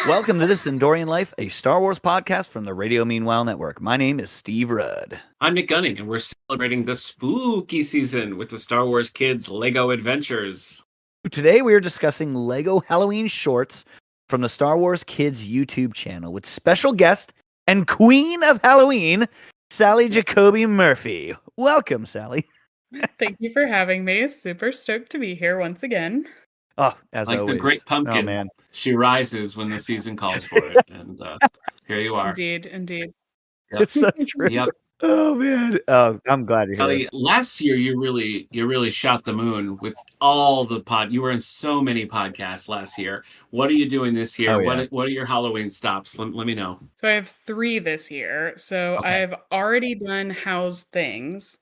Welcome to This Endorian Life, a Star Wars podcast from the Radio Meanwhile Network. My name is Steve Rudd. I'm Nick Gunning, and we're celebrating the spooky season with the Star Wars Kids Lego Adventures. Today we are discussing Lego Halloween shorts from the Star Wars Kids YouTube channel with special guest and queen of Halloween, Sally Jacoby Murphy. Welcome, Sally. Thank you for having me. Super stoked to be here once again. Oh, as like always. The great pumpkin, oh, man. She rises when the season calls for it, and here you are. Indeed. Yep. It's so true. Yep. Oh man, I'm glad to hear. Sally, last year you really shot the moon with all the You were in so many podcasts last year. What are you doing this year? Oh, yeah. What are your Halloween stops? Let me know. So I have 3 this year. So Okay. I've already done How's Things,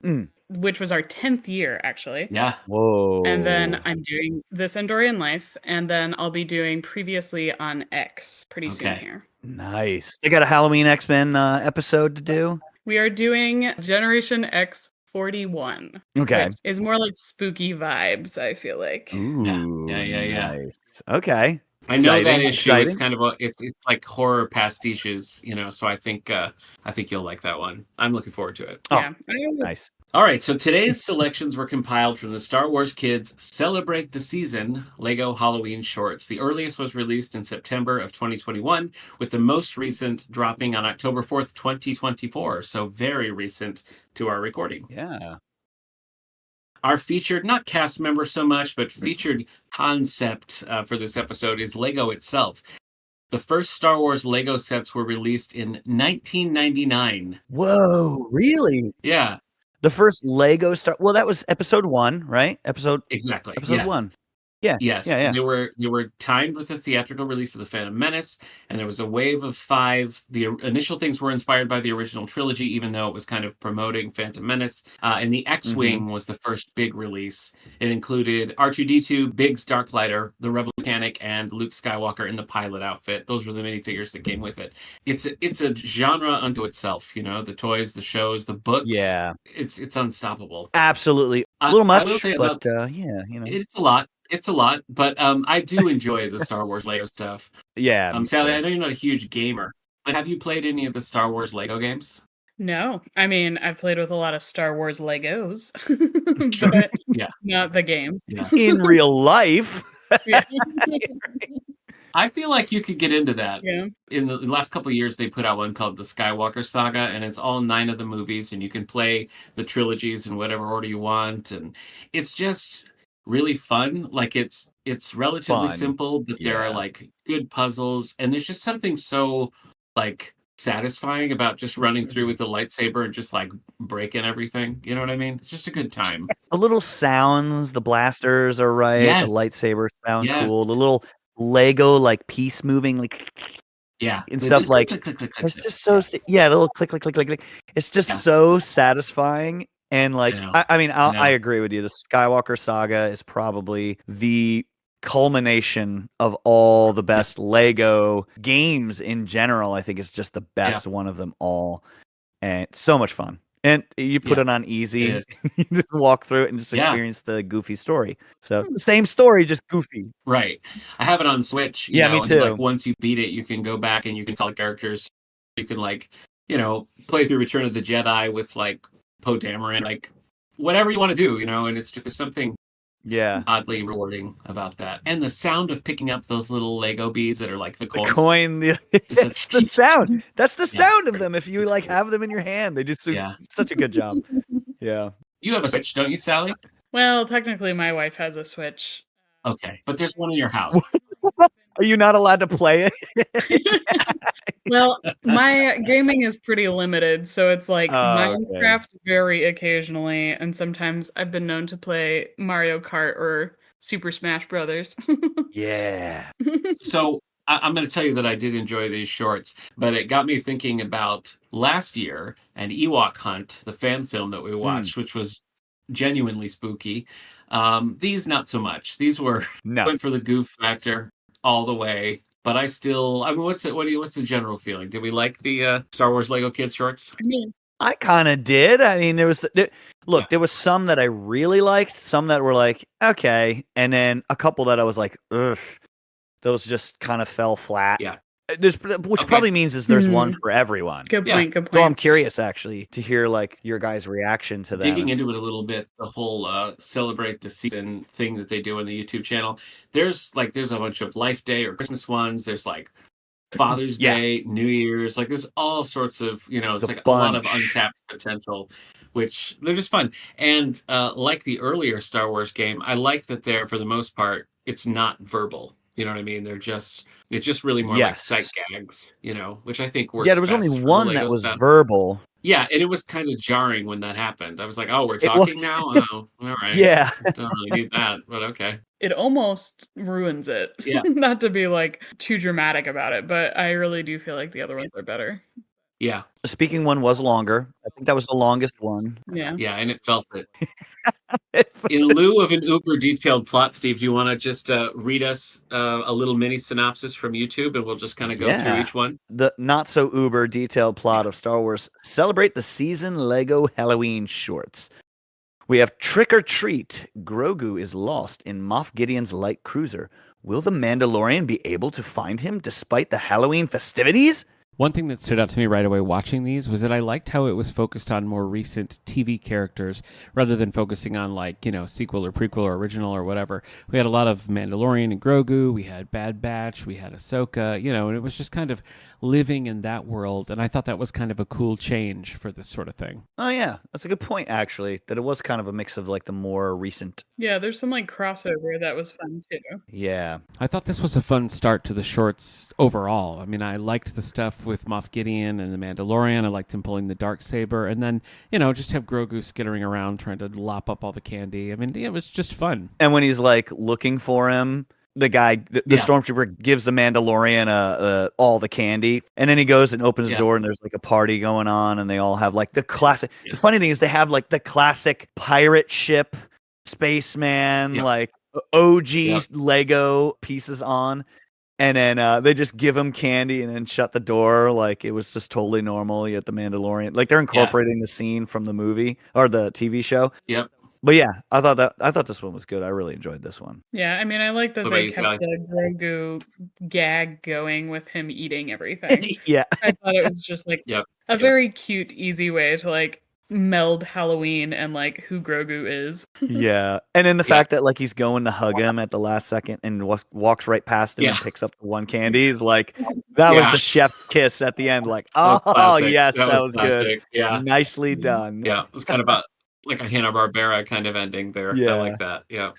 which was our 10th year, actually. Yeah. Whoa. And then I'm doing This Endorian Life, and then I'll be doing Previously on X pretty soon here. Nice. They got a Halloween X-Men episode to do. We are doing Generation X 41. Okay. Which is more like spooky vibes, I feel like. Ooh, Yeah. Nice. Okay. I know that issue. Exciting. It's kind of it's like horror pastiches, so I think you'll like that one. I'm looking forward to it. Yeah. Nice. All right, so today's selections were compiled from the Star Wars Kids Celebrate the Season Lego Halloween shorts. The earliest was released in September of 2021, with the most recent dropping on October 4th, 2024. So very recent to our recording. Yeah. Our featured, not cast member so much, but featured concept for this episode is Lego itself. The first Star Wars Lego sets were released in 1999. Whoa, really? Yeah. The first Lego Well, that was episode 1, right? Exactly. Episode 1. Yeah. Yes. Yeah. They were timed with the theatrical release of The Phantom Menace, and there was a wave of 5. The initial things were inspired by the original trilogy, even though it was kind of promoting Phantom Menace. And the X-Wing was the first big release. It included R2-D2, Biggs Darklighter, the Rebel Mechanic, and Luke Skywalker in the pilot outfit. Those were the minifigures that came with it. It's a genre unto itself. The toys, the shows, the books. Yeah. It's unstoppable. Absolutely. A little much, but yeah. It's a lot, but I do enjoy the Star Wars Lego stuff. Yeah. Sally, I know you're not a huge gamer, but have you played any of the Star Wars Lego games? No. I mean, I've played with a lot of Star Wars Legos, but not the games. Yeah. In real life. Yeah. I feel like you could get into that. Yeah. In the last couple of years, they put out one called the Skywalker Saga, and it's all 9 of the movies, and you can play the trilogies in whatever order you want, and it's just really fun. Like it's relatively simple, but there are like good puzzles, and there's just something so like satisfying about just running through with the lightsaber and just like breaking everything. You know what I mean? It's just a good time. The little sounds, the blasters are right. Yes. The lightsabers sound cool. The little Lego like piece moving like and stuff like it's just so the little click. It's just so satisfying. And like I agree with you. The Skywalker Saga is probably the culmination of all the best Lego games in general. I think it's just the best one of them all, and it's so much fun. And you put it on easy, you just walk through it and just experience the goofy story. So the same story, just goofy. Right. I have it on Switch. Me too. Like once you beat it, you can go back and you can tell characters. You can play through Return of the Jedi with like Poe Dameron, like whatever you want to do, and it's just there's something oddly rewarding about that. And the sound of picking up those little Lego beads that are like the coin. It's the sound. That's the sound of them. If you like have them in your hand, they just do such a good job. Yeah. You have a Switch, don't you, Sally? Well, technically my wife has a Switch. Okay, but there's one in your house. Are you not allowed to play it? Well, my gaming is pretty limited, so it's like Minecraft very occasionally, and sometimes I've been known to play Mario Kart or Super Smash Brothers. Yeah. So I'm going to tell you that I did enjoy these shorts, but it got me thinking about last year and Ewok Hunt, the fan film that we watched, which was genuinely spooky. These not so much. These were went for the goof factor all the way. But what's the general feeling? Did we like the Star Wars Lego Kids shorts? I kind of did. I mean, there was some that I really liked, some that were like, okay, and then a couple that I was like, ugh, those just kind of fell flat. Yeah. Which probably means there's one for everyone. Good point. Good point. So I'm curious actually to hear like your guys' reaction to that. Digging into it a little bit, the whole celebrate the season thing that they do on the YouTube channel. There's a bunch of Life Day or Christmas ones. There's like Father's Day, New Year's. Like there's all sorts of, it's like a lot of untapped potential, which they're just fun. And like the earlier Star Wars game, I like that they're, for the most part, it's not verbal. You know what I mean? It's just really more like sight gags, which I think works. Yeah, there was only one that was verbal. Yeah, and it was kind of jarring when that happened. I was like, "Oh, we're talking now? Oh, all right. Yeah. Don't really need that, but okay." It almost ruins it. Yeah. Not to be like too dramatic about it, but I really do feel like the other ones are better. Yeah. The speaking one was longer. I think that was the longest one. Yeah. Yeah, and it felt it. In lieu of an uber detailed plot, Steve, do you want to just read us a little mini synopsis from YouTube, and we'll just kind of go through each one? The not so uber detailed plot of Star Wars Celebrate the Season Lego Halloween shorts. We have Trick or Treat. Grogu is lost in Moff Gideon's light cruiser. Will the Mandalorian be able to find him despite the Halloween festivities? One thing that stood out to me right away watching these was that I liked how it was focused on more recent TV characters rather than focusing on sequel or prequel or original or whatever. We had a lot of Mandalorian and Grogu. We had Bad Batch. We had Ahsoka, and it was just kind of living in that world. And I thought that was kind of a cool change for this sort of thing. Oh, yeah. That's a good point, actually, that it was kind of a mix of like the more recent. Yeah, there's some like crossover that was fun too. Yeah. I thought this was a fun start to the shorts overall. I mean, I liked the stuff with Moff Gideon and the Mandalorian. I liked him pulling the darksaber, and then just have Grogu skittering around trying to lop up all the candy. I mean, it was just fun. And when he's like looking for him, the guy, the stormtrooper, gives the Mandalorian all the candy, and then he goes and opens the door, and there's like a party going on, and they all have like the classic. The funny thing is they have like the classic pirate ship, spaceman, like OG Lego pieces on. And then they just give him candy and then shut the door like it was just totally normal. Yet the Mandalorian, like they're incorporating the scene from the movie or the TV show. Yep. But yeah, I thought this one was good. I really enjoyed this one. Yeah, I mean, I like that they kept the Grogu gag going with him eating everything. Yeah, I thought it was just like a very cute, easy way to like meld Halloween and like who Grogu is. Yeah, and then the fact that like he's going to hug him at the last second and walks right past him and picks up the one candy is like that was the chef's kiss at the end. Like, oh yes, that was good. Yeah, nicely done. Yeah, it was kind of like a Hanna-Barbera kind of ending there. Yeah, I like that. Yeah.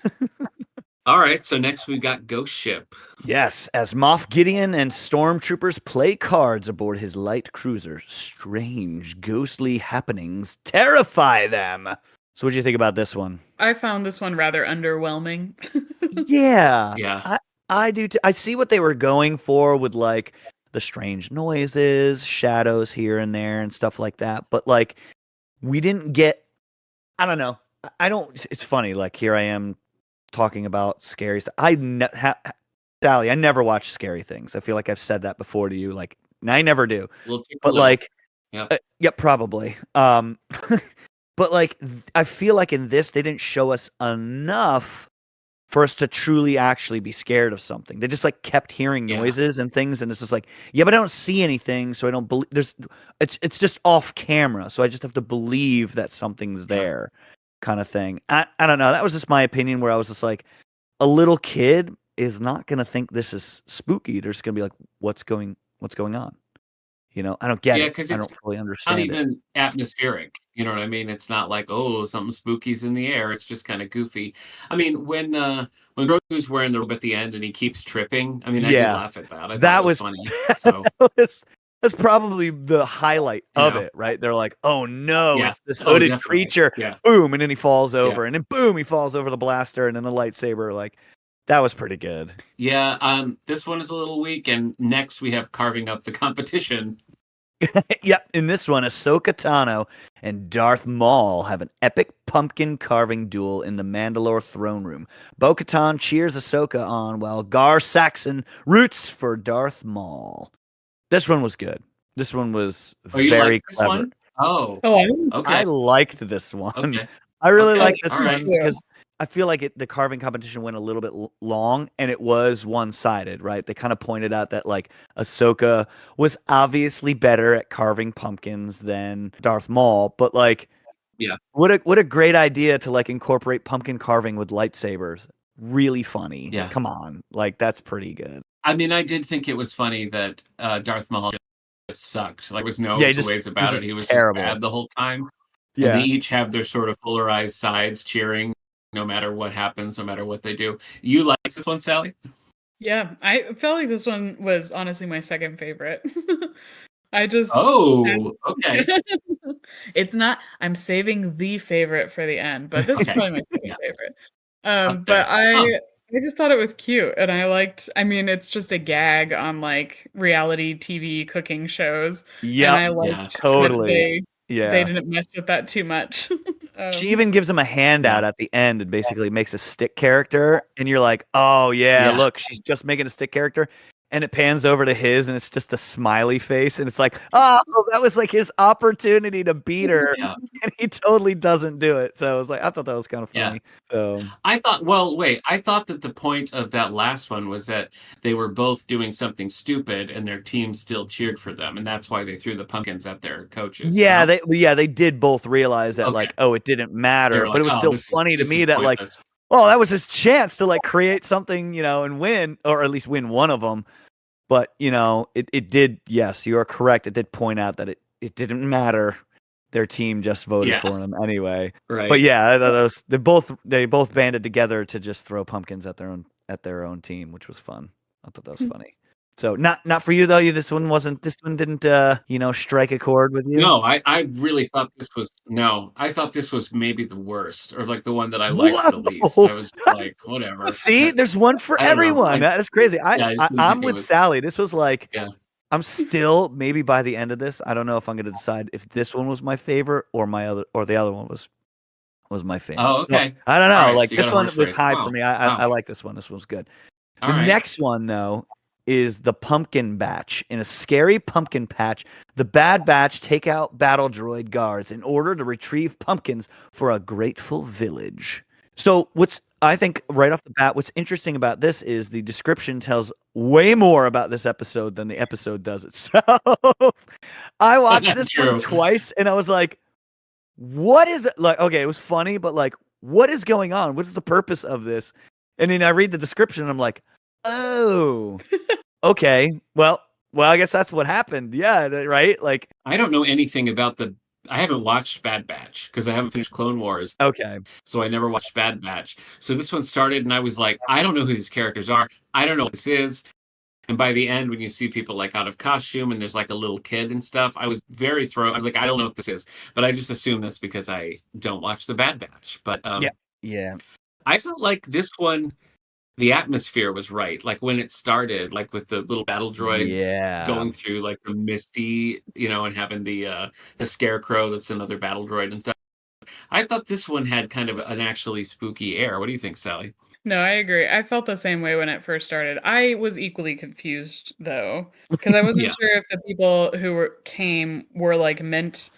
All right, so next we got Ghost Ship. Yes, as Moff Gideon and stormtroopers play cards aboard his light cruiser, strange, ghostly happenings terrify them. So what do you think about this one? I found this one rather underwhelming. Yeah. I do too. I see what they were going for with like the strange noises, shadows here and there and stuff like that. But like we didn't get, I don't know. It's funny. Like here I am talking about scary stuff. Sally, I never watch scary things. I feel like I've said that before to you. Like, I never do. But like, probably. But like, I feel like in this, they didn't show us enough for us to truly actually be scared of something. They just like kept hearing noises and things, and it's just like, but I don't see anything, so I don't believe. It's just off camera, so I just have to believe that something's there. Kind of thing. I don't know. That was just my opinion where I was just like, a little kid is not going to think this is spooky. They're just going to be like, what's going on? I don't get it. I don't fully understand it. Not even atmospheric. You know what I mean? It's not like, oh, something spooky's in the air. It's just kind of goofy. I mean, when Grogu's wearing the robe at the end and he keeps tripping, I mean, I did laugh at that. That was funny. So. That's probably the highlight of it, right? They're like, oh no, it's this hooded creature. Yeah. Boom, and then he falls over, and then boom, he falls over the blaster, and then the lightsaber. Like, that was pretty good. Yeah, this one is a little weak, and next we have Carving Up the Competition. In this one, Ahsoka Tano and Darth Maul have an epic pumpkin carving duel in the Mandalore throne room. Bo-Katan cheers Ahsoka on, while Gar Saxon roots for Darth Maul. This one was good. This one was very clever. One? Oh, okay. I liked this one. Okay. I really liked this one because I feel like the carving competition went a little bit long, and it was one-sided, right? They kind of pointed out that like Ahsoka was obviously better at carving pumpkins than Darth Maul, but like, yeah, what a great idea to like incorporate pumpkin carving with lightsabers. Really funny. Yeah. Come on, like that's pretty good. I mean, I did think it was funny that Darth Maul just sucked. Like, there was no Yeah, two ways about it. He was terrible. just bad the whole time. Yeah. And they each have their sort of polarized sides cheering no matter what happens, no matter what they do. You like this one, Sally? Yeah, I felt like this one was honestly my second favorite. I just okay. It's not. I'm saving the favorite for the end, but this is probably my second favorite. But I just thought it was cute, and I liked. I mean, it's just a gag on like reality TV cooking shows. Yeah, and I liked totally. They didn't mess with that too much. She even gives him a handout at the end and basically makes a stick character, and you're like, oh yeah, look, she's just making a stick character. And it pans over to his, and it's just a smiley face, and it's like, oh, that was like his opportunity to beat her, and he totally doesn't do it. So I was like, I thought that was kind of funny. So I thought that the point of that last one was that they were both doing something stupid, and their team still cheered for them, and that's why they threw the pumpkins at their coaches. Yeah, they did both realize that like, oh, it didn't matter, but it was still funny to me that like, oh, that was his chance to like create something, and win, or at least win one of them. But it did. Yes, you are correct. It did point out that it didn't matter. Their team just voted for him anyway. Right. But yeah, they both banded together to just throw pumpkins at their own team, which was fun. I thought that was funny. So not for you though. This one didn't strike a chord with you. No, I really thought this was I thought this was maybe the worst, or like the one that I liked the least. I was like, whatever. See, there's one for everyone. That is crazy. I'm with Sally. This was like, I'm still maybe by the end of this, I don't know if I'm going to decide if this one was my favorite or the other one was my favorite. Oh, okay. So, I don't know. Right, like so this one was high for me. I like this one. This one was good. The next one though is the Pumpkin Batch. In a scary pumpkin patch, the Bad Batch take out battle droid guards in order to retrieve pumpkins for a grateful village. So I think right off the bat, what's interesting about this is the description tells way more about this episode than the episode does itself. I watched this one twice and I was like, what is it? Like, okay, it was funny, but like, what is going on? What is the purpose of this? And then I read the description and I'm like, oh, okay. Well, I guess that's what happened. Yeah, right? Like, I don't know anything about I haven't watched Bad Batch because I haven't finished Clone Wars. Okay. So I never watched Bad Batch. So this one started and I was like, I don't know who these characters are. I don't know what this is. And by the end, when you see people like out of costume and there's like a little kid and stuff, I was very thrown. I was like, I don't know what this is. But I just assume that's because I don't watch the Bad Batch. But yeah. I felt like this one, the atmosphere was right. Like when it started, like with the little battle droid going through like the misty, and having the scarecrow that's another battle droid and stuff. I thought this one had kind of an actually spooky air. What do you think, Sally? No, I agree. I felt the same way when it first started. I was equally confused though, because I wasn't sure if the people who came were like meant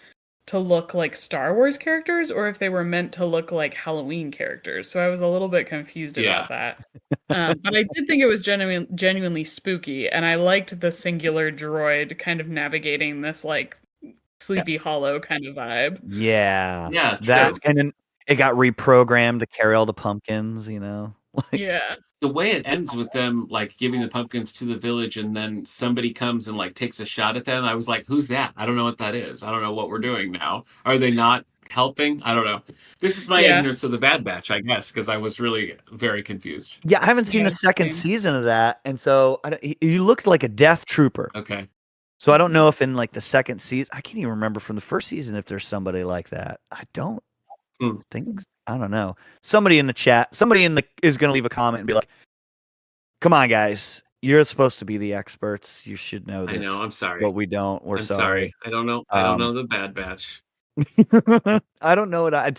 to look like Star Wars characters or if they were meant to look like Halloween characters. So I was a little bit confused about that. But I did think it was genuinely spooky, and I liked the singular droid kind of navigating this like Sleepy Hollow kind of vibe. Yeah. Yeah. That, and then it got reprogrammed to carry all the pumpkins, Yeah. The way it ends with them like giving the pumpkins to the village and then somebody comes and like takes a shot at them. I was like, who's that? I don't know what that is. I don't know what we're doing now. Are they not helping? I don't know. This is my ignorance of the Bad Batch, I guess, because I was really very confused. Yeah, I haven't seen the second season of that. And so you looked like a death trooper. Okay. So I don't know if in like the second season, I can't even remember from the first season if there's somebody like that. I don't think, I don't know. Somebody in the chat, is going to leave a comment and be like, come on, guys. You're supposed to be the experts. You should know this. I know. I'm sorry. But we don't. We're sorry. I don't know. I don't know the Bad Batch. I don't know what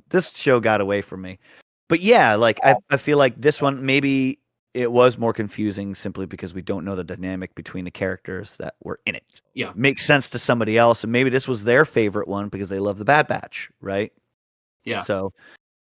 this show got away from me. But yeah, like I feel like this one, maybe it was more confusing simply because we don't know the dynamic between the characters that were in it. Yeah. Makes sense to somebody else. And maybe this was their favorite one because they love the Bad Batch, right? Yeah. So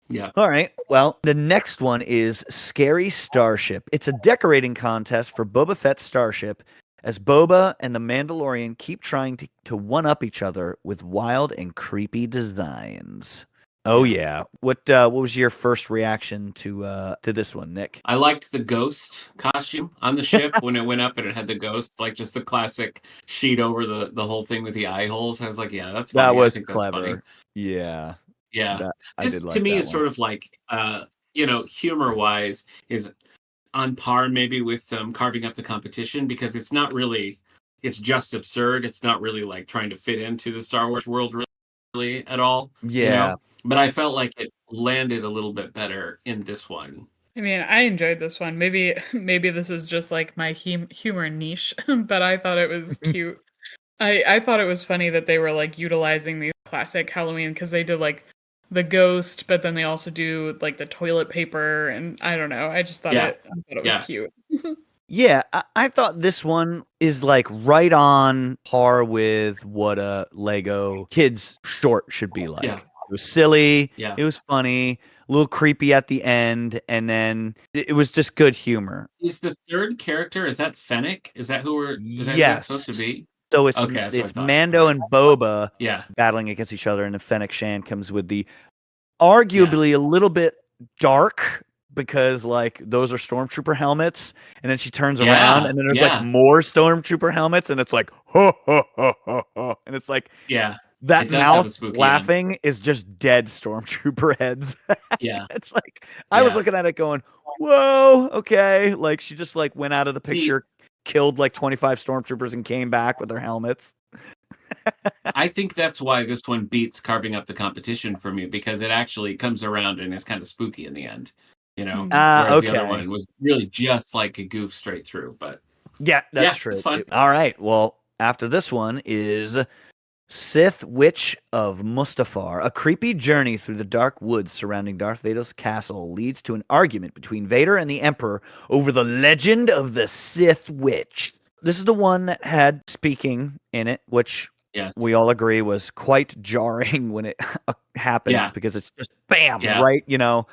Yeah. All right. Well, the next one is Scary Starship. It's a decorating contest for Boba Fett's starship as Boba and the Mandalorian keep trying to one-up each other with wild and creepy designs. Oh yeah. What was your first reaction to this one, Nick? I liked the ghost costume on the ship when it went up and it had the ghost, like just the classic sheet over the whole thing with the eye holes. I was like, yeah, that's That funny. I was think that's funny. clever. Yeah. Yeah. I This did to like me that is one. sort of like humor wise is on par maybe with carving up the competition because it's not really it's just absurd. It's not really like trying to fit into the Star Wars world really at all, Yeah. But I felt like it landed a little bit better in this one. I mean, I enjoyed this one. Maybe this is just like my humor niche, but I thought it was cute. I thought it was funny that they were like utilizing these classic Halloween because they did like the ghost, but then they also do like the toilet paper, and I don't know. I just thought Yeah. I thought it was cute. Yeah, I thought this one is like right on par with what a Lego kids short should be like. Yeah. It was silly, Yeah. it was funny, a little creepy at the end, and then it was just good humor. Is the third character, is that Fennec? Is that who that's supposed to Yes. be? So it's Okay, that's what I it's thought. Mando and Boba Yeah. battling against each other, and then Fennec Shan comes with the arguably a little bit dark because like those are stormtrooper helmets, and then she turns around and then there's like more stormtrooper helmets, and it's like ho ho ho ho ho, and it's like Yeah. that It does have a mouth spooky laughing is just dead stormtrooper heads. Yeah. It's like I was looking at it going, whoa, okay, like she just like went out of the picture, killed like 25 stormtroopers and came back with their helmets. I think that's why this one beats carving up the competition for me because it actually comes around and is kind of spooky in the end, whereas the other one was really just like a goof straight through. But yeah, that's true. It's fun. All right, well, after this one is Sith Witch of Mustafar. A creepy journey through the dark woods surrounding Darth Vader's castle leads to an argument between Vader and the Emperor over the legend of the Sith Witch. This is the one that had speaking in it, which we all agree was quite jarring when it happened because it's just bam, right?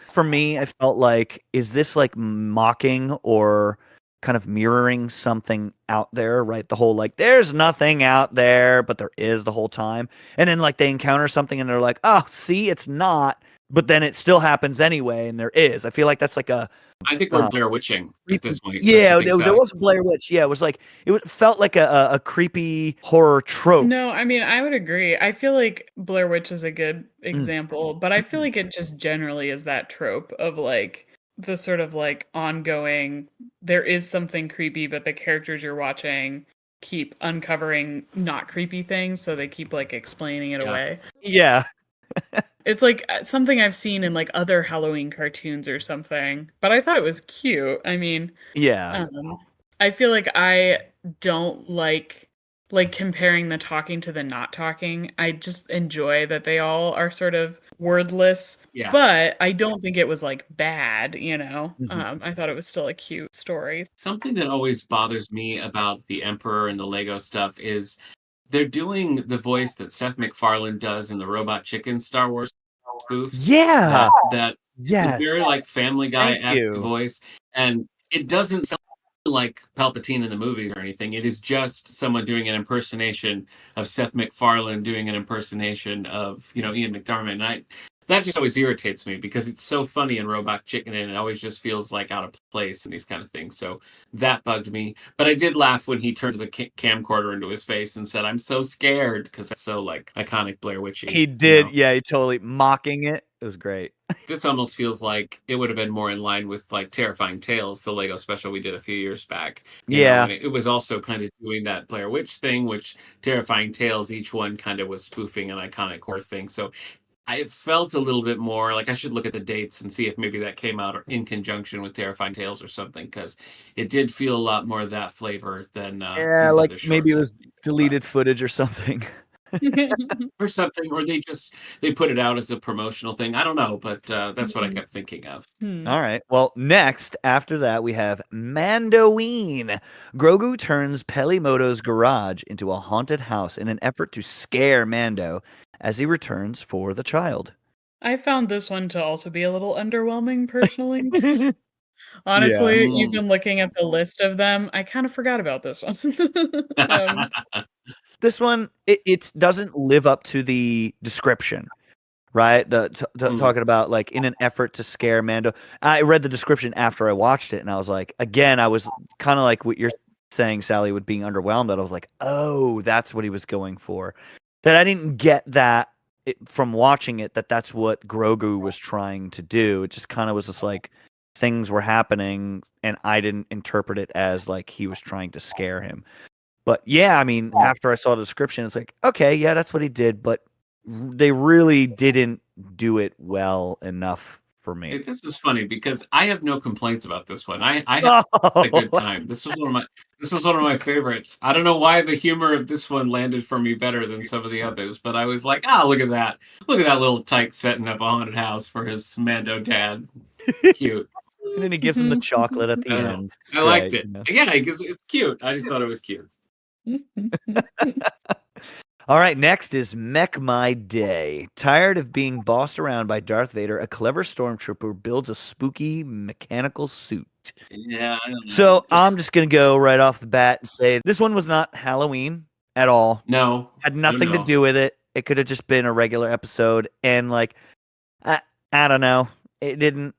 For me, I felt like, is this like mocking or kind of mirroring something out there, right? The whole like, there's nothing out there, but there is the whole time. And then like they encounter something and they're like, oh, see, it's not. But then it still happens anyway, and there is. I feel like that's like a. I think we're Blair Witching at this point. Yeah, there was Blair Witch. Yeah, it was like it felt like a creepy horror trope. No, I mean I would agree. I feel like Blair Witch is a good example, but I feel like it just generally is that trope of like the sort of like ongoing. There is something creepy, but the characters you're watching keep uncovering not creepy things, so they keep like explaining it away. Yeah. It's like something I've seen in like other Halloween cartoons or something, but I thought it was cute. I mean, yeah. I feel like I don't like comparing the talking to the not talking. I just enjoy that they all are sort of wordless, but I don't think it was like bad, I thought it was still a cute story. Something that always bothers me about the Emperor and the Lego stuff is they're doing the voice that Seth MacFarlane does in the Robot Chicken Star Wars spoofs. Yeah. That yes. Very like Family Guy-esque voice. And it doesn't sound like Palpatine in the movies or anything. It is just someone doing an impersonation of Seth MacFarlane doing an impersonation of, Ian McDiarmid. And that just always irritates me because it's so funny in Robot Chicken and it always just feels like out of place and these kind of things. So that bugged me. But I did laugh when he turned the camcorder into his face and said, "I'm so scared," because that's so like iconic Blair Witchy. He did. Yeah, he totally mocking it. It was great. This almost feels like it would have been more in line with like Terrifying Tales, the Lego special we did a few years back. And it was also kind of doing that Blair Witch thing, which Terrifying Tales, each one kind of was spoofing an iconic horror thing. So I felt a little bit more like I should look at the dates and see if maybe that came out in conjunction with Terrifying Tales or something, because it did feel a lot more of that flavor than these like other maybe it was shorts. deleted footage or something. Or something, or they put it out as a promotional thing. I don't know, but that's what I kept thinking of. All right. Well, next, after that, we have Mandoween. Grogu turns Pelimoto's garage into a haunted house in an effort to scare Mando as he returns for the child. I found this one to also be a little underwhelming personally. Yeah. Honestly, even looking at the list of them, I kind of forgot about this one. Um, This one, it doesn't live up to the description, right? Talking about like in an effort to scare Mando. I read the description after I watched it, and I was like, again, I was kind of like what you're saying, Sally, with being underwhelmed. That I was like, oh, that's what he was going for. That I didn't get that from watching it. That's what Grogu was trying to do. It just kind of was just like things were happening, and I didn't interpret it as like he was trying to scare him. But yeah, I mean, after I saw the description, it's like, okay, yeah, that's what he did, but they really didn't do it well enough for me. See, this is funny because I have no complaints about this one. I had a good time. This was one of my favorites. I don't know why the humor of this one landed for me better than some of the others, but I was like, look at that. Look at that little tyke setting up a haunted house for his Mando dad. Cute. And then he gives him the chocolate at the end. I liked it. Yeah, because it's cute. I just thought it was cute. All right, next is Mech My Day. Tired of being bossed around by Darth Vader, a clever stormtrooper builds a spooky mechanical suit. Yeah, I don't know. So I'm just going to go right off the bat and say this one was not Halloween at all. No. Had nothing to do with it. It could have just been a regular episode. And like, I don't know. It didn't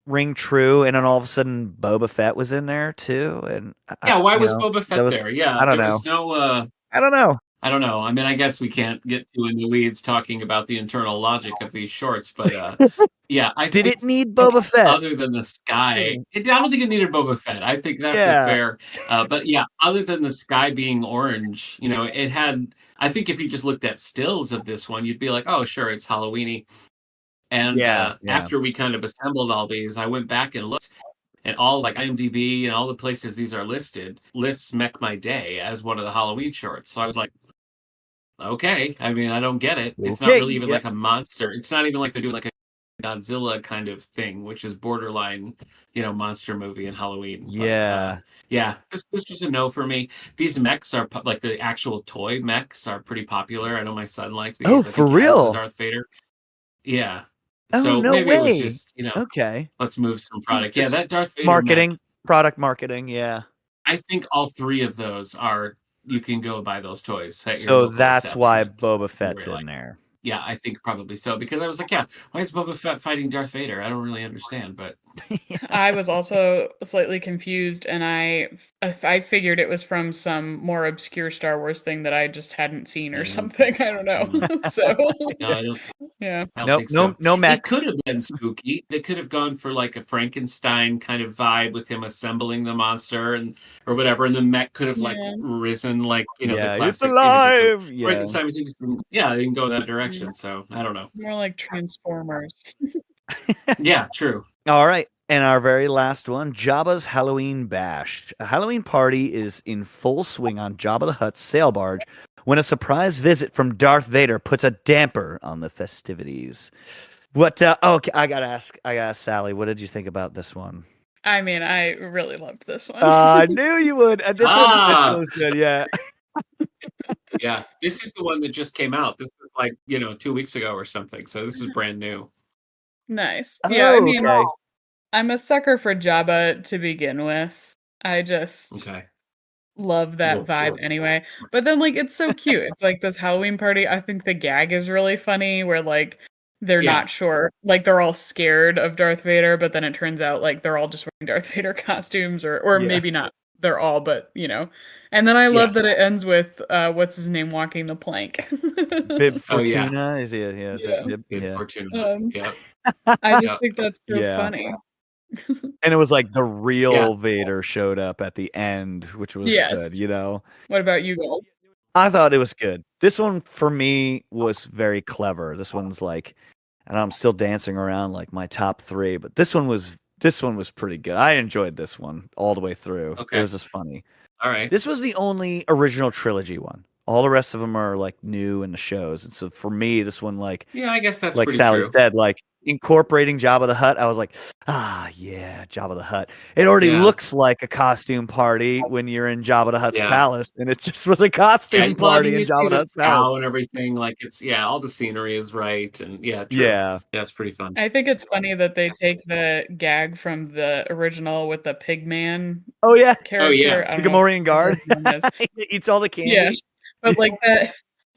ring true. And then all of a sudden, Boba Fett was in there too. And yeah, why was Boba Fett there? Yeah, I don't know. Was no. I don't know. I don't know. I mean, I guess we can't get too in the weeds talking about the internal logic of these shorts, but yeah, did it need Boba Fett? Other than the sky, I don't think it needed Boba Fett. I think that's a fair. But yeah, other than the sky being orange, it had. I think if you just looked at stills of this one, you'd be like, oh, sure, it's Halloweeny. And after we kind of assembled all these, I went back and looked. And all like IMDb and all the places these are listed lists Mech My Day as one of the Halloween shorts. So I was like, okay. I mean, I don't get it. It's not really even like a monster. It's not even like they're doing like a Godzilla kind of thing, which is borderline, monster movie and Halloween. Yeah. But, this was a no for me. These mechs are like the actual toy mechs are pretty popular. I know my son likes these. Oh, for real? Darth Vader. Yeah. Oh, so no maybe way. It was just, okay. Let's move some product. Just that Darth Vader marketing, product marketing. Yeah. I think all three of those you can go buy those toys. So that's why Boba Fett's in there. Yeah, I think probably so, because I was like, why is Boba Fett fighting Darth Vader? I don't really understand, but I was also slightly confused, and I figured it was from some more obscure Star Wars thing that I just hadn't seen or something. I don't know. So no, I don't. Yeah. I don't think so. No mechs. It could have been spooky. They could have gone for like a Frankenstein kind of vibe with him assembling the monster or whatever, and the mech could have like risen like the classic it's alive. Frankenstein. They can go that direction. So I don't know. More like Transformers. Yeah, true. All right. And our very last one, Jabba's Halloween Bash. A Halloween party is in full swing on Jabba the Hutt's sail barge when a surprise visit from Darth Vader puts a damper on the festivities. What? Okay, I gotta ask Sally. What did you think about this one? I mean, I really loved this one. I knew you would. This one was good. Yeah. Yeah, this is the one that just came out. This was like 2 weeks ago or something. So this is brand new. Nice. Yeah, I mean, I'm a sucker for Jabba to begin with. I just love that vibe anyway. But then like it's so cute. It's like this Halloween party. I think the gag is really funny where like they're not sure. Like they're all scared of Darth Vader, but then it turns out like they're all just wearing Darth Vader costumes or maybe not they're all, but And then I love that it ends with what's his name walking the plank. Bib Fortuna is Bib Fortuna. I just think that's so funny. And it was like the real Vader showed up at the end, which was good, What about you guys? I thought it was good. This one for me was very clever. This one's like, and I'm still dancing around like my top 3, but this one was pretty good. I enjoyed this one all the way through. Okay. It was just funny. All right. This was the only original trilogy one. All the rest of them are like new in the shows. And so for me, this one, like, I guess that's like pretty Sally true. said, like incorporating Jabba the Hutt, I was like, yeah, Jabba the Hutt. It already looks like a costume party when you're in Jabba the Hutt's palace, and it just was a costume party in Jabba the Hutt's palace. And everything, like it's all the scenery is right, and true. Yeah, that's pretty fun. I think it's funny that they take the gag from the original with the Pigman Oh yeah, character. the Gamorrean guard. He eats all the candy. Yeah, but like that.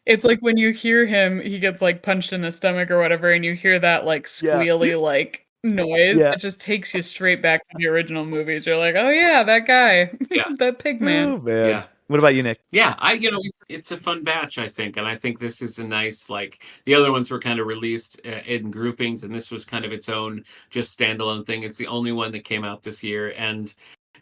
It's like when you hear him, he gets like punched in the stomach or whatever, and you hear that like squealy like noise. Yeah. It just takes you straight back to the original movies. You're like, oh yeah, that guy, that Pigman. Oh man. What about you, Nick? Yeah, it's a fun batch, I think, and I think this is a nice, like, the other ones were kind of released in groupings, and this was kind of its own just standalone thing. It's the only one that came out this year, and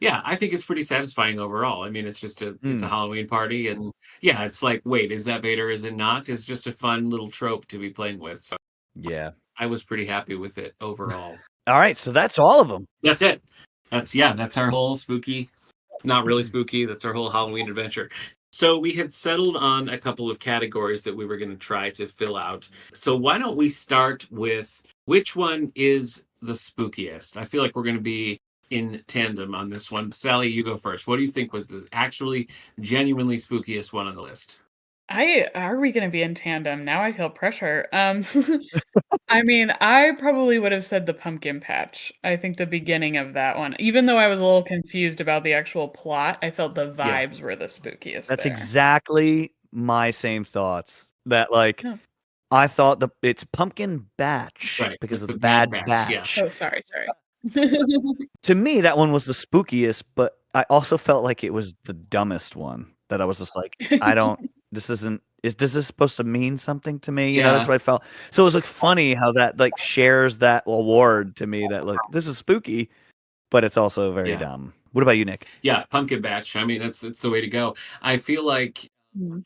yeah, I think it's pretty satisfying overall. I mean, it's just it's a Halloween party, and yeah, it's like, wait, is that Vader? Is it not? It's just a fun little trope to be playing with. So yeah, I was pretty happy with it overall. All right, so that's all of them. That's it. That's our whole spooky. Not really spooky. That's our whole Halloween adventure. So we had settled on a couple of categories that we were going to try to fill out. So why don't we start with which one is the spookiest? I feel like we're going to be in tandem on this one. Sally, you go first. What do you think was the actually genuinely spookiest one on the list? Are we gonna be in tandem? Now I feel pressure. I mean, I probably would have said the pumpkin patch. I think the beginning of that one, even though I was a little confused about the actual plot, I felt the vibes were the spookiest. That's there. exactly my same thoughts. That like I thought it's pumpkin batch because of the bad batch. Yeah. Oh, sorry. To me, that one was the spookiest, but I also felt like it was the dumbest one. That I was just like, is this supposed to mean something to me? You know, that's what I felt. So it was like funny how that like shares that award to me that like, this is spooky, but it's also very dumb. What about you, Nick? Yeah, pumpkin batch. I mean, it's the way to go. I feel like,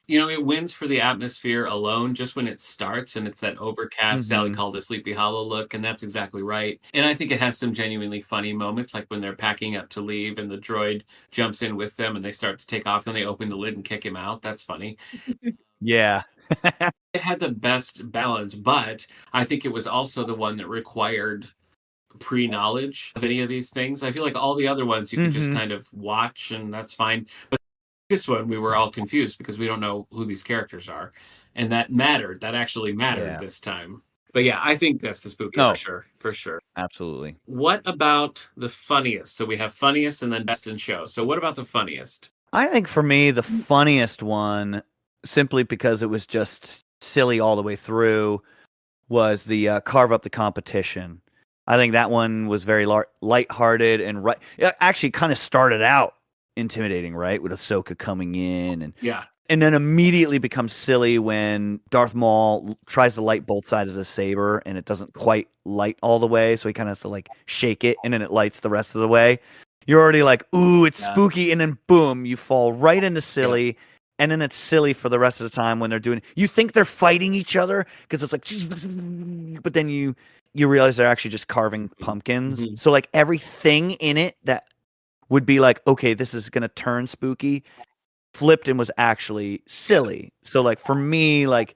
it wins for the atmosphere alone just when it starts, and it's that overcast, Sally called it Sleepy Hollow look, and that's exactly right. And I think it has some genuinely funny moments, like when they're packing up to leave and the droid jumps in with them and they start to take off, and they open the lid and kick him out. That's funny. Yeah. It had the best balance, but I think it was also the one that required pre-knowledge of any of these things. I feel like all the other ones you could just kind of watch, and that's fine. But this one, we were all confused because we don't know who these characters are. And that mattered. That actually mattered this time. But yeah, I think that's the spookiest for sure. Absolutely. What about the funniest? So we have funniest and then best in show. So what about the funniest? I think for me, the funniest one, simply because it was just silly all the way through, was the Carve Up the Competition. I think that one was very lighthearted and actually kind of started out intimidating, right? With Ahsoka coming in and then immediately becomes silly when Darth Maul tries to light both sides of his saber and it doesn't quite light all the way, so he kind of has to like shake it and then it lights the rest of the way. You're already like, ooh, it's spooky, and then boom, you fall right into silly. And then it's silly for the rest of the time when they're doing it. You think they're fighting each other because it's like, but then you realize they're actually just carving pumpkins. So like everything in it that would be like, okay, this is gonna turn spooky, flipped and was actually silly. So like for me, like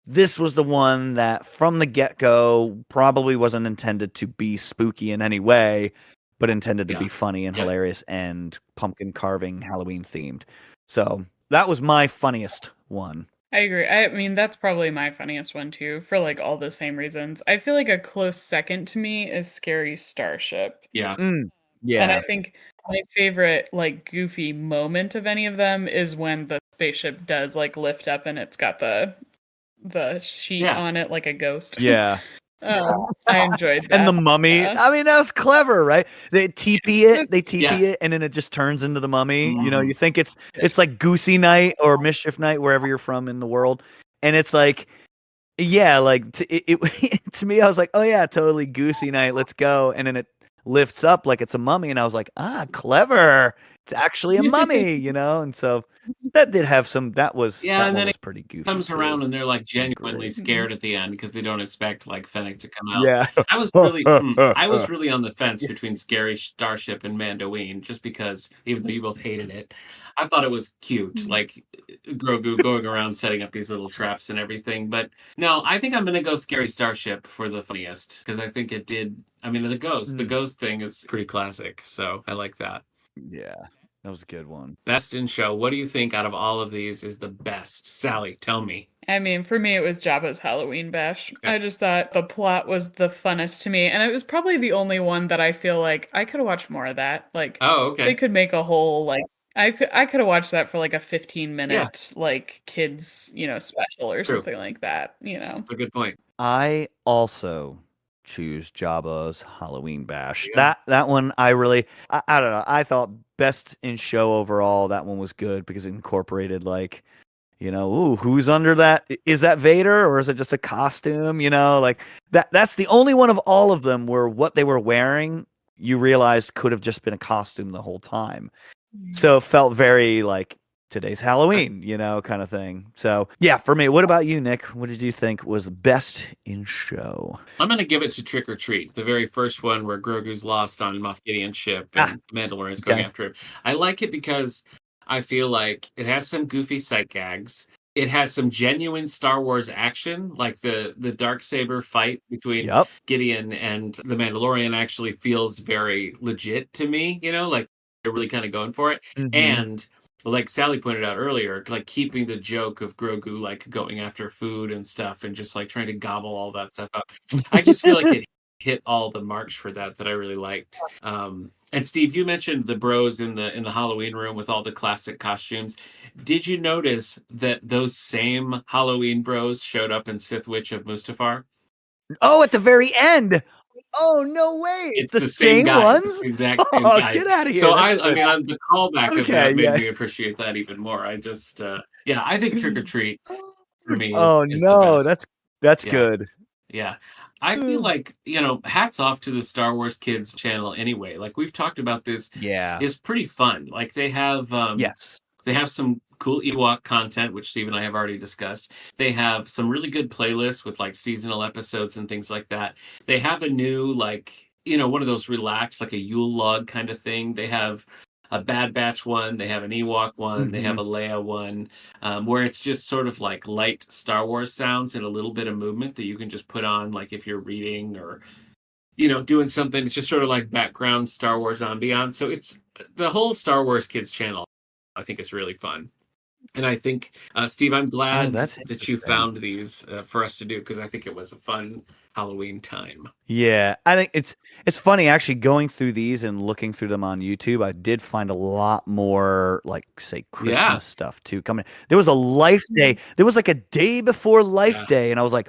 this was the one that from the get-go probably wasn't intended to be spooky in any way, but intended to be funny and hilarious and pumpkin carving Halloween themed. So that was my funniest one. I agree. I mean, that's probably my funniest one too, for like all the same reasons. I feel like a close second to me is Scary Starship. Yeah. Yeah. And I think my favorite like goofy moment of any of them is when the spaceship does like lift up and it's got the sheet on it like a ghost. Yeah. I enjoyed that. And the mummy. I mean, that was clever, right? They TP it, and then it just turns into the mummy. You know, you think it's like Goosey Night or Mischief Night, wherever you're from in the world. And it's like, like to me, I was like, oh yeah, totally Goosey Night. Let's go. And then it lifts up like it's a mummy. And I was like, clever. It's actually a mummy, you know? And so that did have some, that was pretty goofy. Comes around and they're like genuinely scared at the end because they don't expect like Fennec to come out. Yeah. I was really on the fence between Scary Starship and Mandolin, just because even though you both hated it, I thought it was cute, like Grogu going around setting up these little traps and everything. But no, I think I'm gonna go Scary Starship for the funniest because I think it did. I mean, the ghost thing is pretty classic, so I like that. Yeah, that was a good one. Best in show. What do you think out of all of these is the best? Sally, tell me. I mean, for me, it was Jabba's Halloween Bash. Okay. I just thought the plot was the funnest to me, and it was probably the only one that I feel like I could have watched more of that. Like, Oh, they okay. could make a whole like I could have watched that for like a 15 Yeah, minute like kids, special or true. something like that. That's a good point. I also choose Jabba's Halloween Bash. Yeah. That one I really I don't know. I thought best in show overall. That one was good because it incorporated like, ooh, who's under that? Is that Vader or is it just a costume? Like that's the only one of all of them where what they were wearing you realized could have just been a costume the whole time. So it felt very like today's Halloween, kind of thing. So yeah, for me. What about you, Nick? What did you think was best in show? I'm gonna give it to Trick or Treat, the very first one where Grogu's lost on Moff Gideon's ship and Mandalorian's going Okay. after him. I like it because I feel like it has some goofy sight gags. It has some genuine Star Wars action, like the Darksaber fight between Yep. Gideon and the Mandalorian actually feels very legit to me, like they're really kind of going for it. Mhm. And like Sally pointed out earlier, like keeping the joke of Grogu like going after food and stuff and just like trying to gobble all that stuff up. I just feel like it hit all the marks for that I really liked. And Steve, you mentioned the bros in the Halloween room with all the classic costumes. Did you notice that those same Halloween bros showed up in Sith Witch of Mustafar? Oh, at the very end. Oh, no way. It's the the same same guys. ones? It's the exact same Oh, guys. get out of here. So That's I good. mean, on the callback of Okay, that made yeah. me appreciate that even more. I just, yeah, I think Trick or Treat for me Oh, is the no. best. That's Yeah. good. Yeah. I feel like, hats off to the Star Wars Kids channel anyway. Like we've talked about this. Yeah. It's pretty fun. Like they have Yes. they have some cool Ewok content, which Steve and I have already discussed. They have some really good playlists with like seasonal episodes and things like that. They have a new like, one of those relaxed, like a Yule log kind of thing. They have a Bad Batch one, they have an Ewok one, they have a Leia one, where it's just sort of like light Star Wars sounds and a little bit of movement that you can just put on, like if you're reading or doing something. It's just sort of like background Star Wars ambiance. So it's the whole Star Wars Kids channel. I think it's really fun. And I think, Steve, I'm glad that's that you interesting. found these for us to do because I think it was a fun Halloween time. Yeah, I think it's funny actually going through these and looking through them on YouTube. I did find a lot more like say Christmas stuff too coming. There was a Life Day. There was like a day before Life Day, and I was like,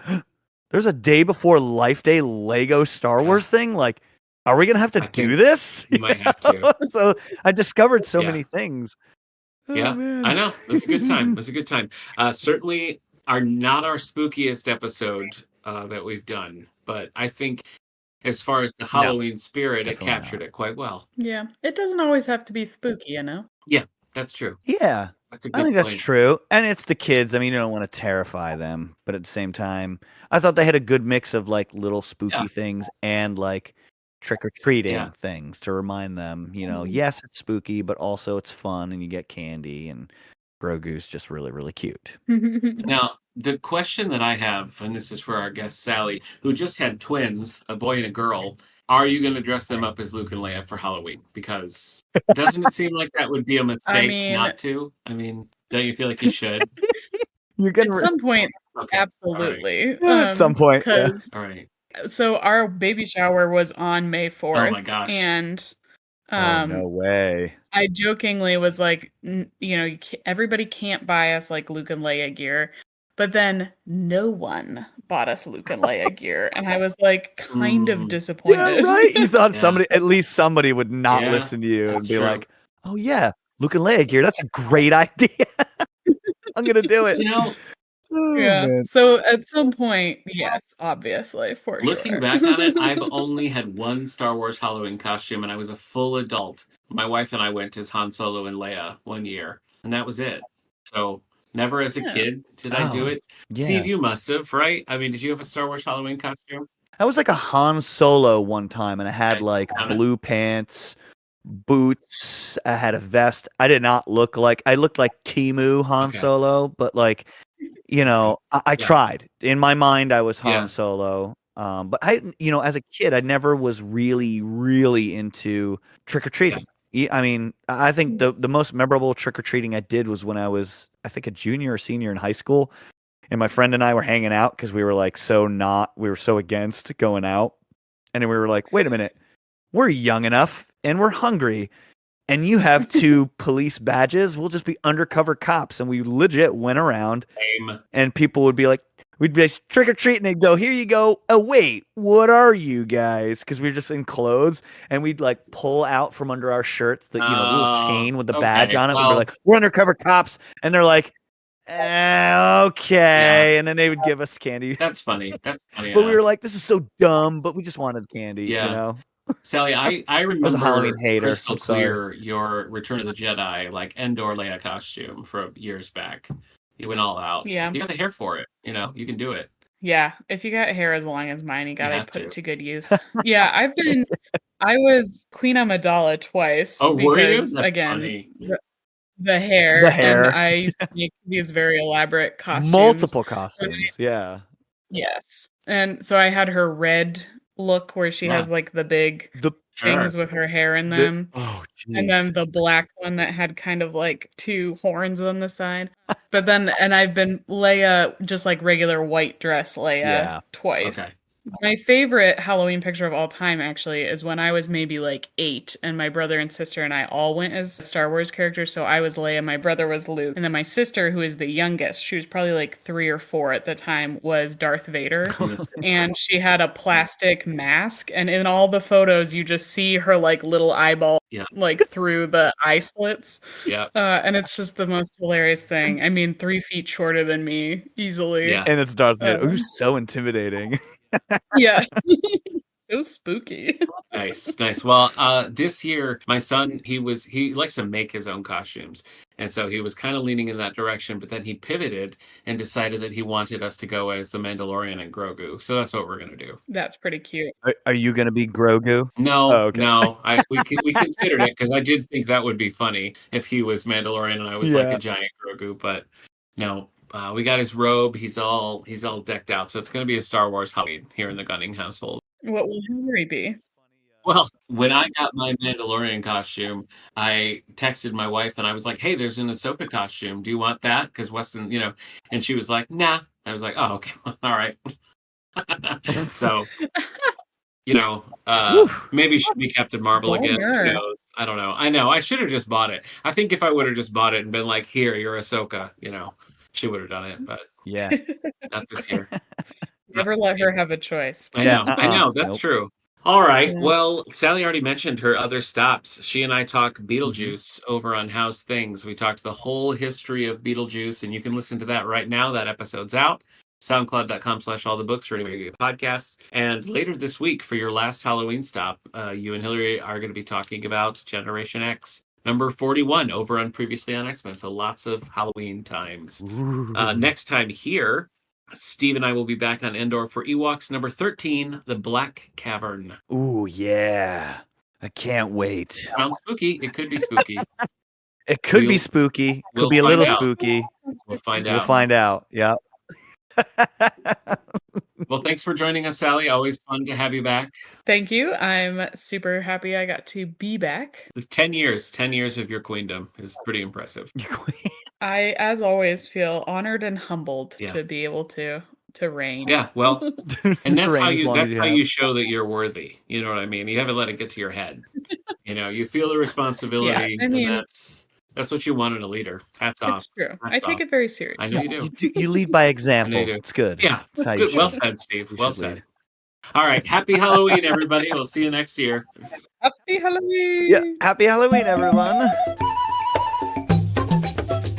"There's a day before Life Day Lego Star Wars thing." Like, are we gonna have to do this? You might have to. So I discovered so many things. Yeah, man. I know. It was a good time. It was a good time. Certainly not our spookiest episode that we've done, but I think as far as the Halloween spirit, it captured it quite well. Yeah. It doesn't always have to be spooky, Yeah, that's true. Yeah. That's a good I think point. that's true. And it's the kids. I mean, you don't want to terrify them, but at the same time, I thought they had a good mix of like little spooky things and like trick-or-treating things to remind them, yes, it's spooky, but also it's fun and you get candy and Grogu's just really, really cute. Now, the question that I have, and this is for our guest Sally, who just had twins, a boy and a girl, are you going to dress them up as Luke and Leia for Halloween? Because doesn't it seem like that would be a mistake not to? I mean, don't you feel like you should? You're gonna At some point, Okay. absolutely. At some point, yeah. All right. So our baby shower was on May 4th. Oh my gosh. And Oh, no way. I jokingly was like, everybody can't buy us like Luke and Leia gear. But then no one bought us Luke and Leia gear. And I was like kind of disappointed. Yeah, right. You thought at least somebody would not listen to you and be true. like, oh yeah, Luke and Leia gear. That's a great idea. I'm going to do it. Oh, yeah. man. So at some point, yes, obviously, for Looking sure. back on it, I've only had one Star Wars Halloween costume, and I was a full adult. My wife and I went as Han Solo and Leia one year, and that was it. So never as a kid did I do it. Yeah. Steve, you must have, right? I mean, did you have a Star Wars Halloween costume? I was like a Han Solo one time, and I had like Got it. blue pants, boots. I had a vest. I did not look like I looked like Timu Han Solo, but like, I tried. In my mind, I was Han Solo. But as a kid, I never was really, really into trick or treating. I mean, I think the most memorable trick or treating I did was when I was, I think, a junior or senior in high school, and my friend and I were hanging out because we were like we were so against going out, and then we were like, wait a minute, we're young enough and we're hungry, and you have 2 police badges. We'll just be undercover cops, and we legit went around, and people would be like, we'd be like, trick or treat, and they'd go, here you go. Oh, wait, what are you guys? Because we were just in clothes, and we'd like pull out from under our shirts the little chain with the badge on it. We'd be like, we're undercover cops, and they're like, okay, and then they would give us candy. That's funny. But we were like, this is so dumb, but we just wanted candy, Sally, I remember was a Halloween hater. crystal clear your Return of the Jedi, like Endor Leia costume from years back. You went all out. Yeah. You got the hair for it. You can do it. Yeah. If you got hair as long as mine, you gotta put it to good use. Yeah, I was Queen Amidala twice. Oh, because, were you? That's again, funny. The hair. And I used to make these very elaborate costumes. Multiple costumes, yeah. Yes. And so I had her red look where she has like the big things with her hair in them. And then the black one that had kind of like 2 horns on the side. But then, and I've been Leia, just like regular white dress Leia twice. Okay. My favorite Halloween picture of all time, actually, is when I was maybe like 8, and my brother and sister and I all went as Star Wars characters. So I was Leia, my brother was Luke, and then my sister, who is the youngest, she was probably like 3 or 4 at the time, was Darth Vader. And she had a plastic mask, and in all the photos, you just see her like little eyeball like through the eye slits. And it's just the most hilarious thing. I mean, 3 feet shorter than me, easily. And it's Darth Vader. Who's so intimidating. Yeah. So spooky. Nice. Well, this year, my son, he likes to make his own costumes. And so he was kind of leaning in that direction, but then he pivoted and decided that he wanted us to go as the Mandalorian and Grogu. So that's what we're going to do. That's pretty cute. Are you going to be Grogu? No, no. We considered it because I did think that would be funny if he was Mandalorian and I was like a giant Grogu, but no. We got his robe. He's all decked out. So it's going to be a Star Wars Halloween here in the Gunning household. What will Henry be? Well, when I got my Mandalorian costume, I texted my wife and I was like, hey, there's an Ahsoka costume. Do you want that? Because Weston, and she was like, nah. I was like, oh, okay. All right. So, maybe she should be Captain Marvel again. Who knows? I don't know. I know. I should have just bought it. I think if I would have just bought it and been like, here, you're Ahsoka, she would have done it, but not this year. Never let her have a choice. I know. That's true. All right. Well, Sally already mentioned her other stops. She and I talk Beetlejuice over on How's Things. We talked the whole history of Beetlejuice, and you can listen to that right now. That episode's out. SoundCloud.com/allthebooks, where you get podcasts. And later this week, for your last Halloween stop, you and Hillary are going to be talking about Generation X. Number 41 over on Previously on X-Men. So lots of Halloween times. Next time here, Steve and I will be back on Endor for Ewoks number 13, The Black Cavern. Ooh, yeah. I can't wait. Sounds spooky. It could be spooky. It could be spooky. Could be a little spooky. We'll find out. We'll find out. Yep. Well, thanks for joining us, Sally. Always fun to have you back. Thank you. I'm super happy I got to be back. It's 10 years of your queendom is pretty impressive. I, as always, feel honored and humbled to be able to reign. Yeah, well, and that's how you show that you're worthy. You know what I mean? You haven't let it get to your head. You feel the responsibility, and that's what you want in a leader. Hats off. It's true. I take it very seriously. I know you do. You lead by example. It's good. Yeah, good. Well said, Steve. Well said. All right. Happy Halloween, everybody. We'll see you next year. Happy Halloween. Yeah. Happy Halloween, everyone.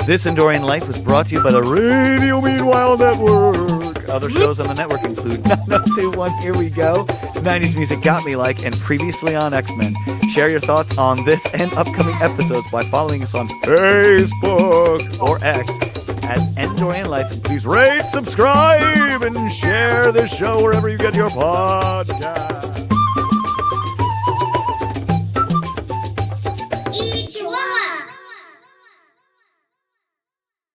This Endorian Life was brought to you by the Radio Meanwhile Network. Other shows on the network include 9021 Here We Go, 90s Music Got Me Like, and Previously on X-Men. Share your thoughts on this and upcoming episodes by following us on Facebook or X at Endorian Life. And please rate, subscribe, and share this show wherever you get your podcast.